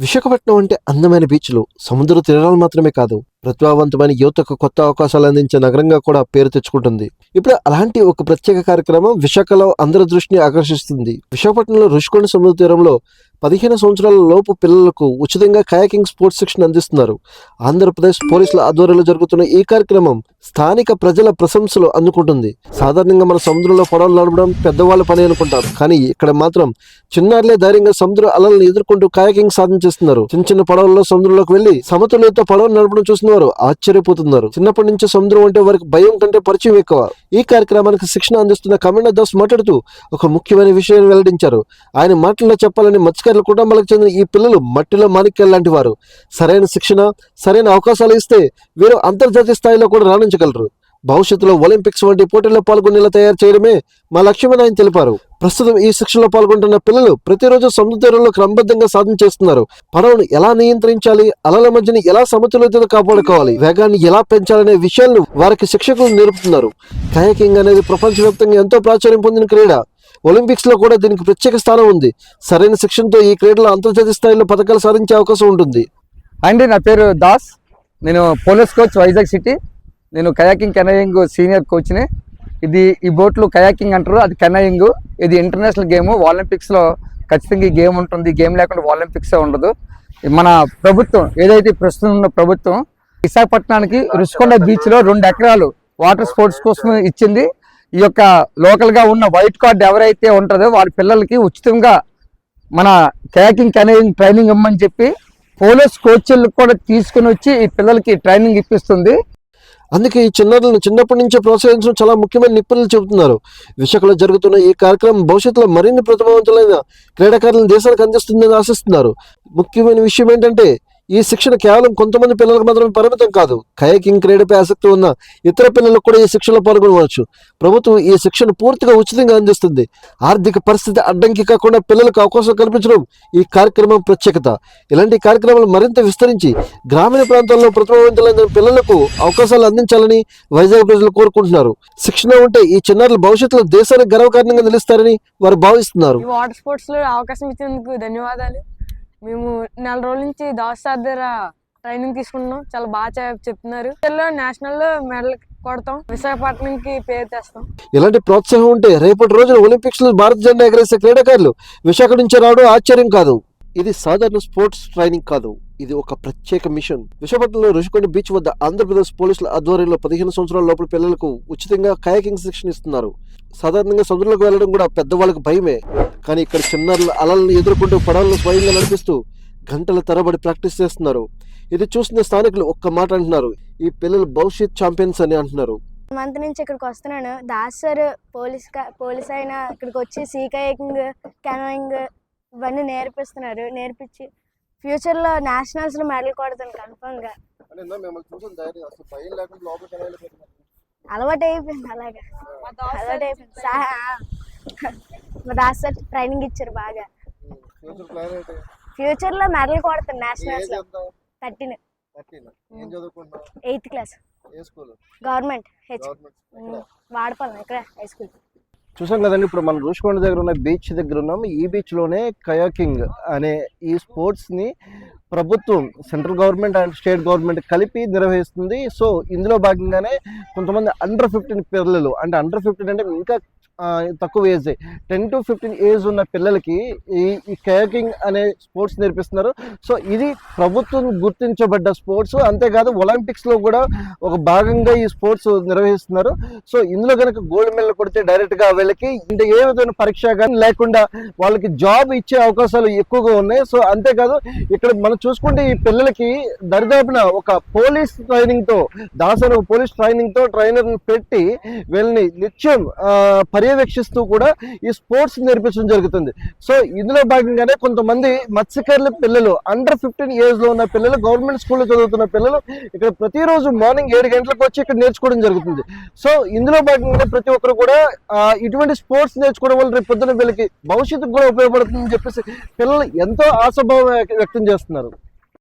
విశాఖపట్నం అంటే అందమైన బీచ్లు, సముద్ర తీరాలు మాత్రమే కాదు, ప్రతిభావంతమైన యువతకు కొత్త అవకాశాలు అందించే నగరంగా కూడా పేరు తెచ్చుకుంటుంది. ఇప్పుడు అలాంటి ఒక ప్రత్యేక కార్యక్రమం విశాఖలో అందరి దృష్టిని ఆకర్షిస్తుంది. విశాఖపట్నంలో రుషికొండ సముద్ర తీరంలో 15 సంవత్సరాల లోపు పిల్లలకు ఉచితంగా కయాకింగ్ స్పోర్ట్స్ శిక్షణ అందిస్తున్నారు. ఆంధ్రప్రదేశ్ పోలీసుల ఆధ్వర్యంలో జరుగుతున్న ఈ కార్యక్రమం స్థానిక ప్రజల ప్రశంసలు అందుకుంటుంది. సాధారణంగా మన సముద్రంలో పడవలు నడపడం పెద్దవాళ్ళ పని అనుకుంటారు, కానీ ఇక్కడ మాత్రం చిన్నారులే ధైర్యంగా సముద్ర అలలను ఎదుర్కొంటూ కయాకింగ్ సాధించేస్తున్నారు. చిన్న చిన్న పడవల్లో సముద్రంలోకి వెళ్లి సమతుల్యత పడవలు నడపడం చూసిన వారు ఆశ్చర్యపోతున్నారు. చిన్నప్పటి నుంచి సముద్రం అంటే వారికి భయం కంటే పరిచయం ఎక్కువ. ఈ కార్యక్రమానికి శిక్షణ అందిస్తున్న కమాండర్ దాస్ మాట్లాడుతూ ఒక ముఖ్యమైన విషయాన్ని వెల్లడించారు. ఆయన మాటల్లో చెప్పాలని మత్స్యకారుల కుటుంబాలకు చెందిన ఈ పిల్లలు మట్టిలో మాణిక్యాలు లాంటి వారు. సరైన శిక్షణ, సరైన అవకాశాలు ఇస్తే వీరు అంతర్జాతీయ స్థాయిలో కూడా రాణించగలరు. భవిష్యత్తులో ఒలింపిక్స్ వంటి పోటీల్లో పాల్గొనేలా తయారు చేయడమే మా లక్ష్యమని ఆయన తెలిపారు. ప్రస్తుతం ఈ శిక్షణలో పాల్గొంటున్న పిల్లలు ప్రతిరోజు సముద్ర తీరంలో క్రమబద్ధంగా సాధన చేస్తున్నారు. పడవను ఎలా నియంత్రించాలి, అలల మధ్యని ఎలా సమతుల్యత కాపాడుకోవాలి, వేగాన్ని ఎలా పెంచాలనే విషయాలను వారికి శిక్షకులు నేర్పుతున్నారు. కయాకింగ్ అనేది ప్రపంచవ్యాప్తంగా ఎంతో ప్రాచుర్యం పొందిన క్రీడ. ఒలింపిక్స్ లో కూడా దీనికి ప్రత్యేక స్థానం ఉంది. సరైన శిక్షణతో ఈ క్రీడలో అంతర్జాతీయ స్థాయిలో పథకాలు సాధించే అవకాశం ఉంటుంది. అండి, నా పేరు దాస్. నేను పోలీస్ కోచ్ వైజాగ్ సిటీ. నేను కయాకింగ్ కెనయింగ్ సీనియర్ కోచ్ని. ఈ బోట్లు కయాకింగ్ అంటారు, అది కెనయింగ్. ఇది ఇంటర్నేషనల్ గేమ్. ఒలింపిక్స్లో ఖచ్చితంగా ఈ గేమ్ ఉంటుంది. ఈ గేమ్ లేకుండా ఒలింపిక్స్ ఉండదు. మన ప్రభుత్వం ఏదైతే ప్రస్తుతం ఉన్న ప్రభుత్వం విశాఖపట్నానికి రుషికొండ బీచ్లో 2 ఎకరాలు వాటర్ స్పోర్ట్స్ కోసం ఇచ్చింది. ఈ యొక్క లోకల్గా ఉన్న వైట్ కార్డ్ ఎవరైతే ఉంటుందో వారి పిల్లలకి ఉచితంగా మన కయాకింగ్ కెనయింగ్ ట్రైనింగ్ ఇవ్వమని చెప్పి పోలీస్ కోచ్లు కూడా తీసుకుని వచ్చి ఈ పిల్లలకి ట్రైనింగ్ ఇప్పిస్తుంది. అందుకే ఈ చిన్నారులను చిన్నప్పటి నుంచే ప్రోత్సహించడం చాలా ముఖ్యమైన నిపుణులు చెబుతున్నారు. విశాఖలో జరుగుతున్న ఈ కార్యక్రమం భవిష్యత్తులో మరిన్ని ప్రతిభావంతులైన క్రీడాకారులను దేశానికి అందిస్తుందని ఆశిస్తున్నారు. ముఖ్యమైన విషయం ఏంటంటే ఈ శిక్షణ కేవలం కొంతమంది పిల్లలకు మాత్రమే పరిమితం కాదు. కయాకింగ్ క్రీడపై ఆసక్తి ఉన్న ఇతర పిల్లలకు కూడా ఈ శిక్షణలో పాల్గొనవచ్చు. ప్రభుత్వం ఈ శిక్షణ పూర్తిగా ఉచితంగా అందిస్తుంది. ఆర్థిక పరిస్థితి అడ్డంకి కాకుండా పిల్లలకు అవకాశం కల్పించడం ఈ కార్యక్రమం ప్రత్యేకత. ఇలాంటి కార్యక్రమాలు మరింత విస్తరించి గ్రామీణ ప్రాంతాల్లో ప్రతిభావంతులైన పిల్లలకు అవకాశాలు అందించాలని వైజాగ్ ప్రజలు కోరుకుంటున్నారు. శిక్షణ ఉంటే ఈ చిన్నారులు భవిష్యత్తులో దేశానికి గర్వకారణంగా నిలుస్తారని వారు భావిస్తున్నారు. వాటర్ స్పోర్ట్స్ లో అవకాశం ఇచ్చినందుకు ధన్యవాదాలు. మేము 4 రోజుల నుంచి దాస్ సార్ దగ్గర ట్రైనింగ్ తీసుకుంటున్నాం. చాలా బాగా చెప్తున్నారు. నేషనల్ లో మెడల్ కొడతాం, విశాఖపట్నంకి పేరు తెస్తాం. ఇలాంటి ప్రోత్సాహం ఉంటే రేపటి రోజున ఒలింపిక్స్ లో భారత జెండా ఎగరేసే క్రీడాకారులు విశాఖ నుంచి రావడం ఆశ్చర్యం కాదు. ఇది సాధారణ స్పోర్ట్స్ ట్రైనింగ్ కాదు, ఇది ఒక ప్రత్యేక మిషన్. విశాఖపట్నంలో రుషికొండ బీచ్ వద్ద ఆంధ్రప్రదేశ్ పోలీసుల ఆధ్వర్యంలో 15 సంవత్సరాల లోపల పిల్లలకు ఉచితంగా కయాకింగ్ శిక్షణ ఇస్తున్నారు. సాధారణంగా సముద్రంలోకి వెళ్ళడం కూడా పెద్దవాళ్ళకి భయమే, కానీ ఇక్కడ చిన్నారుల అలలను ఎదుర్కొంటూ పడవలను స్వయంగా నడిపిస్తూ గంటల తరబడి ప్రాక్టీస్ చేస్తున్నారు. ఇది చూసిన స్థానికులు ఒక్క మాట అంటున్నారు, ఈ పిల్లలు భవిష్యత్ ఛాంపియన్స్ అని అంటున్నారు. మంత్ నుంచి ఇక్కడికి వస్తున్నాను. దాస్ సార్ పోలీస్ అయినా ఇక్కడికి వచ్చి సీ కయాకింగ్, కెనోయింగ్ ఇవన్నీ నేర్పించి ఫ్యూచర్లో నేషనల్స్లో మెడల్ కొడతాను కన్ఫర్మ్ గా. అలవాటు అయిపోయింది. అలాగా అలవాటు అయిపోయింది. మా దాస్ సార్ ట్రైనింగ్ ఇచ్చారు బాగా. ఫ్యూచర్ లో మెడల్ కొడతాను నేషనల్స్ లో. 13 8th క్లాస్ గవర్నమెంట్ వాడపాలెం ఇక్కడ హై స్కూల్. చూసాం కదండి, ఇప్పుడు మనం రుషికొండ దగ్గర ఉన్న బీచ్ దగ్గర ఉన్నాం. ఈ బీచ్ లోనే కయాకింగ్ అనే ఈ స్పోర్ట్స్ ని ప్రభుత్వం, central government and state government కలిపి నిర్వహిస్తుంది. సో ఇందులో భాగంగానే కొంతమంది అండర్ 15 పిల్లలు, అంటే అండర్ 15 అంటే ఇంకా తక్కువ ఏజ్, 10 to 15 ఏజ్ ఉన్న పిల్లలకి ఈ కయాకింగ్ అనే స్పోర్ట్స్ నేర్పిస్తున్నారు. సో ఇది ప్రభుత్వం గుర్తించబడ్డ స్పోర్ట్స్. అంతేకాదు ఒలింపిక్స్ లో కూడా ఒక భాగంగా ఈ స్పోర్ట్స్ నిర్వహిస్తున్నారు. సో ఇందులో కనుక గోల్డ్ మెడల్ కొడితే డైరెక్ట్ గా వీళ్ళకి అంటే ఏ విధమైన పరీక్ష కానీ లేకుండా వాళ్ళకి జాబ్ ఇచ్చే అవకాశాలు ఎక్కువగా ఉన్నాయి. సో అంతేకాదు ఇక్కడ మనం చూసుకుంటే ఈ పిల్లలకి దరిదాపున ఒక పోలీస్ ట్రైనింగ్ తో, దాసన పోలీస్ ట్రైనింగ్ తో ట్రైనర్ పెట్టి వీళ్ళని నిత్యం పర్యవేక్షిస్తూ కూడా ఈ స్పోర్ట్స్ నేర్పించడం జరుగుతుంది. సో ఇందులో భాగంగానే కొంతమంది మత్స్యకారుల పిల్లలు, అండర్ 15 ఏజ్ లో ఉన్న పిల్లలు, గవర్నమెంట్ స్కూల్లో చదువుతున్న పిల్లలు ఇక్కడ ప్రతిరోజు మార్నింగ్ 7 గంటలకు వచ్చి ఇక్కడ నేర్చుకోవడం జరుగుతుంది. సో ఇందులో భాగంగానే ప్రతి ఒక్కరు కూడా ఇటువంటి స్పోర్ట్స్ నేర్చుకోవడం వల్ల రేపు పొద్దున వీళ్ళకి భవిష్యత్తుకు కూడా ఉపయోగపడుతుందని చెప్పేసి పిల్లలు ఎంతో ఆశాభావం వ్యక్తం చేస్తున్నారు.